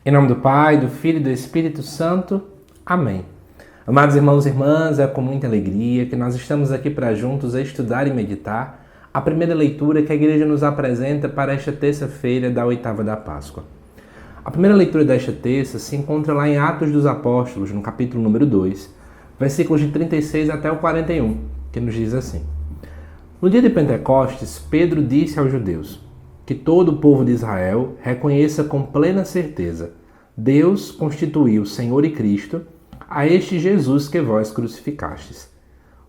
Em nome do Pai, do Filho e do Espírito Santo. Amém. Amados irmãos e irmãs, é com muita alegria que nós estamos aqui para juntos estudar e meditar a primeira leitura que a Igreja nos apresenta para esta terça-feira da oitava da Páscoa. A primeira leitura desta terça se encontra lá em Atos dos Apóstolos, no capítulo número 2, versículos de 36 até o 41, que nos diz assim: No dia de Pentecostes, Pedro disse aos judeus que todo o povo de Israel reconheça com plena certeza: Deus constituiu Senhor e Cristo a este Jesus que vós crucificastes.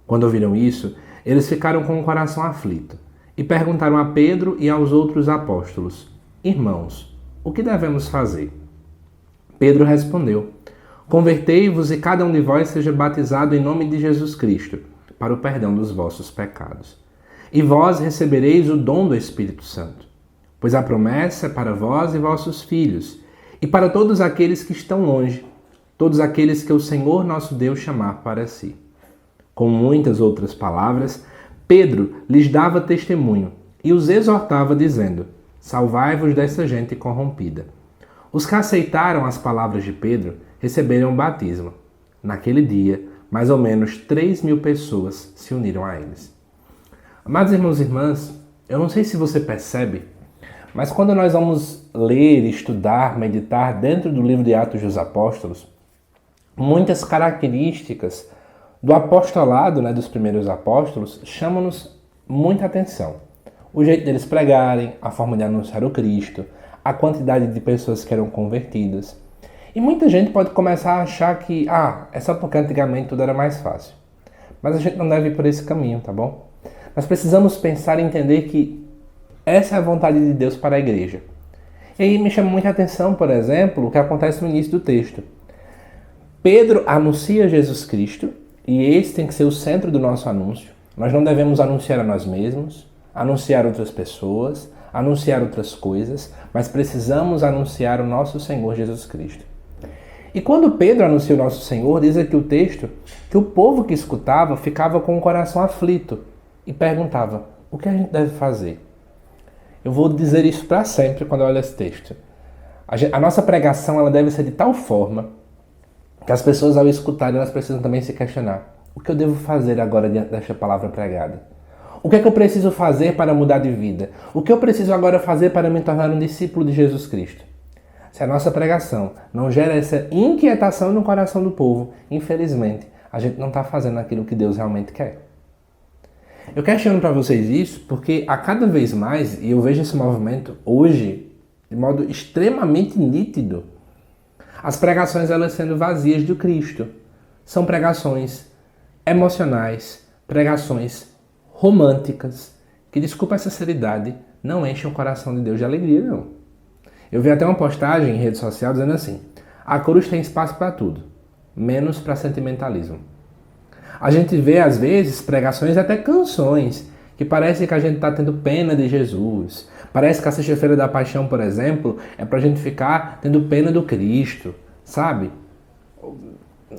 Quando ouviram isso, eles ficaram com o coração aflito e perguntaram a Pedro e aos outros apóstolos: Irmãos, o que devemos fazer? Pedro respondeu: Convertei-vos e cada um de vós seja batizado em nome de Jesus Cristo, para o perdão dos vossos pecados. E vós recebereis o dom do Espírito Santo, pois a promessa é para vós e vossos filhos, e para todos aqueles que estão longe, todos aqueles que o Senhor nosso Deus chamar para si. Com muitas outras palavras, Pedro lhes dava testemunho e os exortava, dizendo: Salvai-vos dessa gente corrompida. Os que aceitaram as palavras de Pedro receberam o batismo. Naquele dia, mais ou menos 3.000 pessoas se uniram a eles. Amados irmãos e irmãs, eu não sei se você percebe, mas quando nós vamos ler, estudar, meditar dentro do livro de Atos dos Apóstolos, muitas características do apostolado, dos primeiros apóstolos, chamam-nos muita atenção. O jeito deles pregarem, a forma de anunciar o Cristo, a quantidade de pessoas que eram convertidas. E muita gente pode começar a achar que, é só porque antigamente tudo era mais fácil. Mas a gente não deve ir por esse caminho, tá bom? Nós precisamos pensar e entender que essa é a vontade de Deus para a igreja. E aí me chama muita atenção, por exemplo, o que acontece no início do texto. Pedro anuncia Jesus Cristo, e esse tem que ser o centro do nosso anúncio. Nós não devemos anunciar a nós mesmos, anunciar outras pessoas, anunciar outras coisas, mas precisamos anunciar o nosso Senhor Jesus Cristo. E quando Pedro anuncia o nosso Senhor, diz aqui o texto que o povo que escutava ficava com o coração aflito e perguntava: o que a gente deve fazer? Eu vou dizer isso para sempre quando eu olho esse texto. A nossa pregação ela deve ser de tal forma que as pessoas, ao escutarem, elas precisam também se questionar: o que eu devo fazer agora diante desta palavra pregada? O que é que eu preciso fazer para mudar de vida? O que eu preciso agora fazer para me tornar um discípulo de Jesus Cristo? Se a nossa pregação não gera essa inquietação no coração do povo, infelizmente, a gente não está fazendo aquilo que Deus realmente quer. Eu questiono para vocês isso porque a cada vez mais, e eu vejo esse movimento hoje de modo extremamente nítido, as pregações elas sendo vazias do Cristo. São pregações emocionais, pregações românticas, que, desculpa essa sinceridade, não enchem o coração de Deus de alegria, não. Eu vi até uma postagem em rede social dizendo assim: a cruz tem espaço para tudo, menos para sentimentalismo. A gente vê, às vezes, pregações, até canções, que parece que a gente está tendo pena de Jesus. Parece que a Sexta-feira da Paixão, por exemplo, é para a gente ficar tendo pena do Cristo, sabe?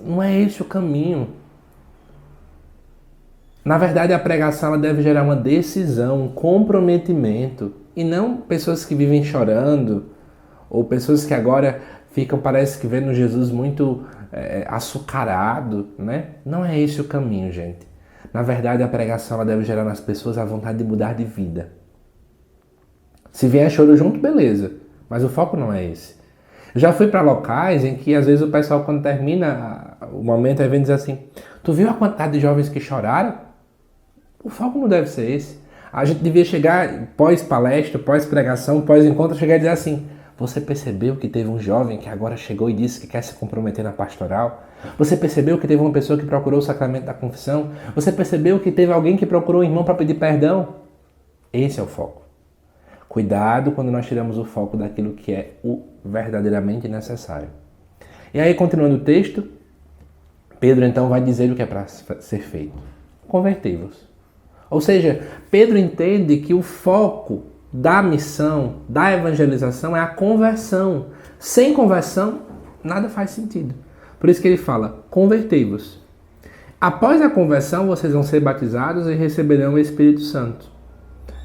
Não é esse o caminho. Na verdade, a pregação ela deve gerar uma decisão, um comprometimento, e não pessoas que vivem chorando, ou pessoas que agora ficam, parece que vendo Jesus muito açucarado, né? Não é esse o caminho, gente. Na verdade, a pregação ela deve gerar nas pessoas a vontade de mudar de vida. Se vier choro junto, beleza, mas o foco não é esse. Eu já fui para locais em que, às vezes, o pessoal, quando termina o momento, aí vem dizer assim: tu viu a quantidade de jovens que choraram? O foco não deve ser esse. A gente devia chegar pós-palestra, pós-pregação, pós-encontro, chegar e dizer assim: você percebeu que teve um jovem que agora chegou e disse que quer se comprometer na pastoral? Você percebeu que teve uma pessoa que procurou o sacramento da confissão? Você percebeu que teve alguém que procurou um irmão para pedir perdão? Esse é o foco. Cuidado quando nós tiramos o foco daquilo que é o verdadeiramente necessário. E aí, continuando o texto, Pedro então vai dizer o que é para ser feito: convertei-vos. Ou seja, Pedro entende que o foco da missão, da evangelização é a conversão. Sem conversão, nada faz sentido. Por isso que ele fala: convertei-vos. Após a conversão, vocês vão ser batizados e receberão o Espírito Santo.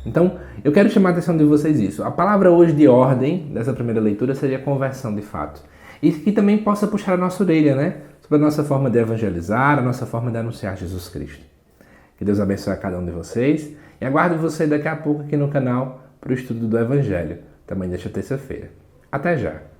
Então, eu quero chamar a atenção de vocês isso. A palavra hoje de ordem dessa primeira leitura seria conversão de fato. E que também possa puxar a nossa orelha, né? Sobre a nossa forma de evangelizar, a nossa forma de anunciar Jesus Cristo. Que Deus abençoe a cada um de vocês e aguardo você daqui a pouco aqui no canal para o estudo do Evangelho, também desta terça-feira. Até já!